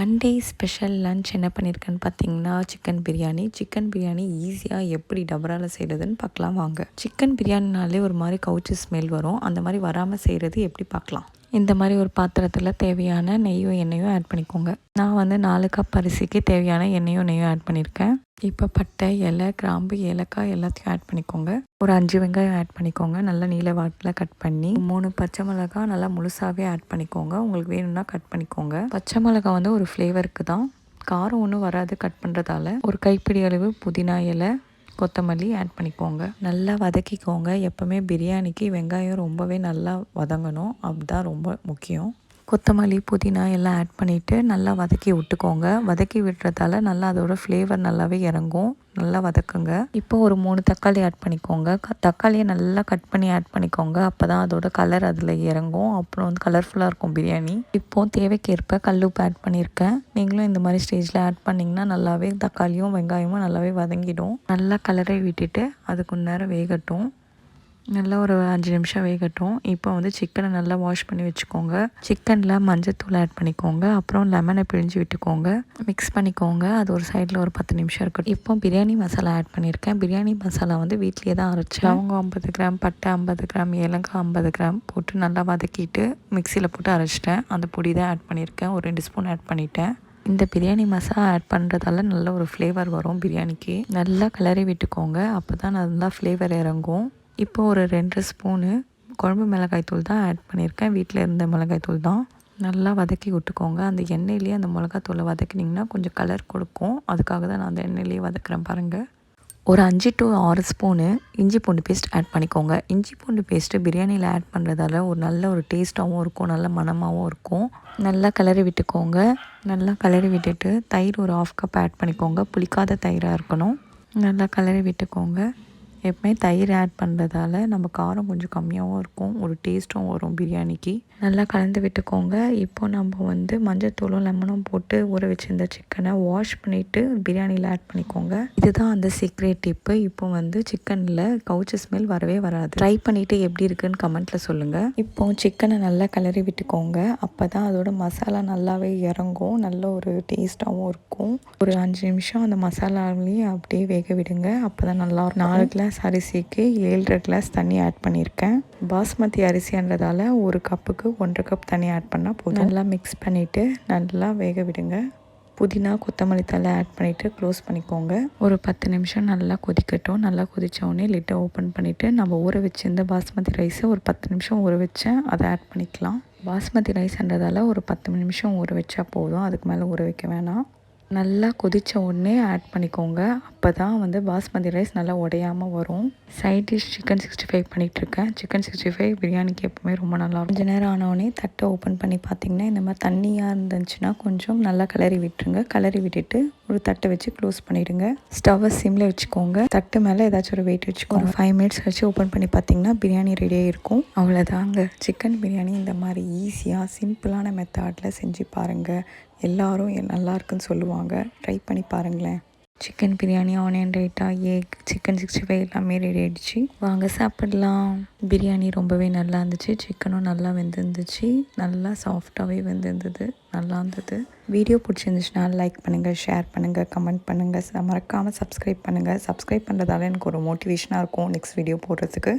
One day special lunch என்ன பண்ணியிருக்கேன்னு பார்த்தீங்கன்னா சிக்கன் பிரியாணி ஈஸியாக எப்படி டபரால் செய்கிறதுன்னு பார்க்கலாம் வாங்க. சிக்கன் பிரியாணினாலே ஒரு மாதிரி கவுச்சி ஸ்மெல் வரும். அந்த மாதிரி வராமல் செய்கிறது எப்படி பார்க்கலாம். இந்த மாதிரி ஒரு பாத்திரத்தில் தேவையான நெய்யும் எண்ணெயும் ஆட் பண்ணிக்கோங்க. நான் 4 கப் அரிசிக்கு தேவையான எண்ணெயும் நெய்யும் ஆட் பண்ணியிருக்கேன். இப்போ பட்டை, இலை, கிராம்பு, ஏலக்காய் எல்லாத்தையும் ஆட் பண்ணிக்கோங்க. ஒரு 5 வெங்காயம் ஆட் பண்ணிக்கோங்க. நல்லா நீல வாட்டில் கட் பண்ணி 3 பச்சை மிளகாய் நல்லா முழுசாகவே ஆட் பண்ணிக்கோங்க. உங்களுக்கு வேணும்னா கட் பண்ணிக்கோங்க. பச்சை மிளகாய் ஒரு ஃப்ளேவருக்கு தான், காரம் ஒன்றும் வராது கட் பண்ணுறதால. ஒரு கைப்பிடி அளவு புதினா இலை, கொத்தமல்லி ஆட் பண்ணிக்கோங்க. நல்லா வதக்கிக்கோங்க. எப்போவுமே பிரியாணிக்கு வெங்காயம் ரொம்பவே நல்லா வதங்கணும், அதுதான் ரொம்ப முக்கியம். கொத்தமல்லி, புதினா எல்லாம் ஆட் பண்ணிவிட்டு நல்லா வதக்கி விட்டுக்கோங்க. வதக்கி விடுறதால நல்லா அதோட ஃப்ளேவர் நல்லாவே இறங்கும். நல்லா வதக்குங்க. இப்போ ஒரு 3 தக்காளி ஆட் பண்ணிக்கோங்க. தக்காளியை நல்லா கட் பண்ணி ஆட் பண்ணிக்கோங்க. அப்போ தான் அதோட கலர் அதில் இறங்கும். அப்புறம் கலர்ஃபுல்லாக இருக்கும் பிரியாணி. இப்போது தேவைக்கேற்ப கல்லுப்பு ஆட் பண்ணியிருக்கேன். நீங்களும் இந்த மாதிரி ஸ்டேஜில் ஆட் பண்ணிங்கன்னா நல்லாவே தக்காளியும் வெங்காயமும் நல்லாவே வதங்கிடும். நல்லா கலரை விட்டுட்டு அதுக்கு நேரம் வேகட்டும். நல்லா ஒரு 5 நிமிஷம் வேகட்டும். இப்போ சிக்கனை நல்லா வாஷ் பண்ணி வச்சுக்கோங்க. சிக்கனில் மஞ்சத்தூள் ஆட் பண்ணிக்கோங்க. அப்புறம் லெமனை பிழிஞ்சு விட்டுக்கோங்க. மிக்ஸ் பண்ணிக்கோங்க. அது ஒரு சைடில் ஒரு 10 நிமிஷம் இருக்கட்டும். இப்போ பிரியாணி மசாலா ஆட் பண்ணியிருக்கேன். பிரியாணி மசாலா வீட்லேயே தான் அரைச்சேன். லவங்கம் 50 கிராம், பட்டை 50 கிராம், ஏலக்காய் 50 கிராம் போட்டு நல்லா வதக்கிட்டு மிக்சியில் போட்டு அரைச்சிட்டேன். அந்த பொடி தான் ஆட் பண்ணியிருக்கேன். ஒரு 2 ஸ்பூன் ஆட் பண்ணிட்டேன். இந்த பிரியாணி மசாலா ஆட் பண்ணுறதால நல்ல ஒரு ஃப்ளேவர் வரும் பிரியாணிக்கு. நல்லா கிளறி விட்டுக்கோங்க. அப்போ தான் நல்லா ஃப்ளேவர் இறங்கும். இப்போ ஒரு 2 ஸ்பூனு குழம்பு மிளகாய்த்தூள் தான் ஆட் பண்ணியிருக்கேன். வீட்டில் இருந்த மிளகாய்த்தூள் தான். நல்லா வதக்கி விட்டுக்கோங்க. அந்த எண்ணெயிலேயே அந்த மிளகாத்தூளை வதக்கினிங்கன்னா கொஞ்சம் கலர் கொடுக்கும். அதுக்காக தான் நான் அந்த எண்ணெயிலேயே வதக்குறேன் பாருங்கள். ஒரு 5 to 6 ஸ்பூனு இஞ்சி பூண்டு பேஸ்ட் ஆட் பண்ணிக்கோங்க. இஞ்சி பூண்டு பேஸ்ட்டு பிரியாணியில் ஆட் பண்ணுறதால ஒரு நல்ல ஒரு டேஸ்ட்டாகவும் இருக்கும், நல்ல மணமாகவும் இருக்கும். நல்லா கிளறி விட்டுக்கோங்க. நல்லா கிளறி விட்டுட்டு தயிர் ஒரு 1/2 கப் ஆட் பண்ணிக்கோங்க. புளிக்காத தயிராக இருக்கணும். நல்லா கிளறி விட்டுக்கோங்க. எப்பவுமே தயிர் ஆட் பண்ணுறதால நம்ம காரம் கொஞ்சம் கம்மியாகவும் இருக்கும், ஒரு டேஸ்ட்டும் வரும் பிரியாணிக்கு. நல்லா கலந்து விட்டுக்கோங்க. இப்போ நம்ம மஞ்சத்தூளும் லெமனும் போட்டு ஊற வச்சுருந்த சிக்கனை வாஷ் பண்ணிவிட்டு பிரியாணியில் ஆட் பண்ணிக்கோங்க. இதுதான் அந்த சீக்ரெட் டிப்பு. இப்போ சிக்கனில் கவுச்சி ஸ்மெல் வரவே வராது. ட்ரை பண்ணிவிட்டு எப்படி இருக்குன்னு கமெண்ட்டில் சொல்லுங்கள். இப்போ சிக்கனை நல்லா கிளறி விட்டுக்கோங்க. அப்போ தான் அதோட மசாலா நல்லாவே இறங்கும், நல்ல ஒரு டேஸ்ட்டாகவும் இருக்கும். ஒரு 5 நிமிஷம் அந்த மசாலாவிலேயே அப்படியே வேக விடுங்க. அப்போ தான் நல்லா 4 கிளாஸ் அரிசிக்கு 7.5 கிளாஸ் தண்ணி ஆட் பண்ணியிருக்கேன். பாஸ்மதி அரிசின்றதால ஒரு கப்புக்கு 1.5 கப் தண்ணி ஆட் பண்ணால் போதும். நல்லா மிக்ஸ் பண்ணிவிட்டு நல்லா வேக விடுங்க. புதினா, கொத்தமல்லி தழை ஆட் பண்ணிவிட்டு க்ளோஸ் பண்ணிக்கோங்க. ஒரு 10 நிமிஷம் நல்லா கொதிக்கட்டும். நல்லா கொதித்தோடனே லிட்டை ஓப்பன் பண்ணிவிட்டு நம்ம ஊற வச்சுருந்த பாஸ்மதி ரைஸை ஒரு 10 நிமிஷம் ஊற வச்சேன், அதை ஆட் பண்ணிக்கலாம். பாஸ்மதி ரைஸ்ன்றதால ஒரு 10 நிமிஷம் ஊற வச்சா போதும், அதுக்கு மேலே ஊற வைக்க வேணாம். நல்லா கொதித்த உடனே ஆட் பண்ணிக்கோங்க. அப்போ தான் பாஸ்மதி ரைஸ் நல்லா உடையாமல் வரும். சைட் டிஷ் சிக்கன் 65 பண்ணிகிட்ருக்கேன். சிக்கன் 65 பிரியாணிக்கு எப்போவுமே ரொம்ப நல்லாயிருக்கும். கொஞ்சம் நேரம் ஆனோடனே தட்டை ஓப்பன் பண்ணி பார்த்திங்கன்னா இந்த மாதிரி தண்ணியாக இருந்துச்சுன்னா கொஞ்சம் நல்லா கிளறி விட்டுருங்க. கிளறி விட்டுட்டு ஒரு தட்டை வச்சு க்ளோஸ் பண்ணிவிடுங்க. ஸ்டவ்வை சிம்மில் வச்சுக்கோங்க. தட்டு மேலே ஏதாச்சும் ஒரு வெயிட் வச்சுக்கோங்க. ஒரு 5 மினிட்ஸ் கழிச்சு ஓப்பன் பண்ணி பார்த்திங்கன்னா பிரியாணி ரெடியாக இருக்கும். அவ்வளோதாங்க. சிக்கன் பிரியாணி இந்த மாதிரி ஈஸியாக சிம்பிளான மெத்தடில் செஞ்சு பாருங்கள். எல்லோரும் நல்லா இருக்குன்னு சொல்லுவாங்க. ட்ரை பண்ணி பாருங்களேன். Chicken biryani, onion raita, egg, chicken 65 எல்லாமே ரெடி ஆகிடுச்சு. வாங்க சாப்பிடலாம். பிரியாணி ரொம்பவே நல்லா இருந்துச்சு. சிக்கனும் நல்லா வெந்திருந்துச்சு. நல்லா சாஃப்டாகவே வெந்திருந்தது. நல்லா இருந்தது. வீடியோ பிடிச்சிருந்துச்சுன்னா லைக் பண்ணுங்கள், ஷேர் பண்ணுங்கள், கமெண்ட் பண்ணுங்கள். மறக்காமல் சப்ஸ்கிரைப் பண்ணுங்கள். சப்ஸ்கிரைப் பண்ணுறதால எனக்கு ஒரு மோட்டிவேஷனாக இருக்கும் நெக்ஸ்ட் வீடியோ போடுறதுக்கு.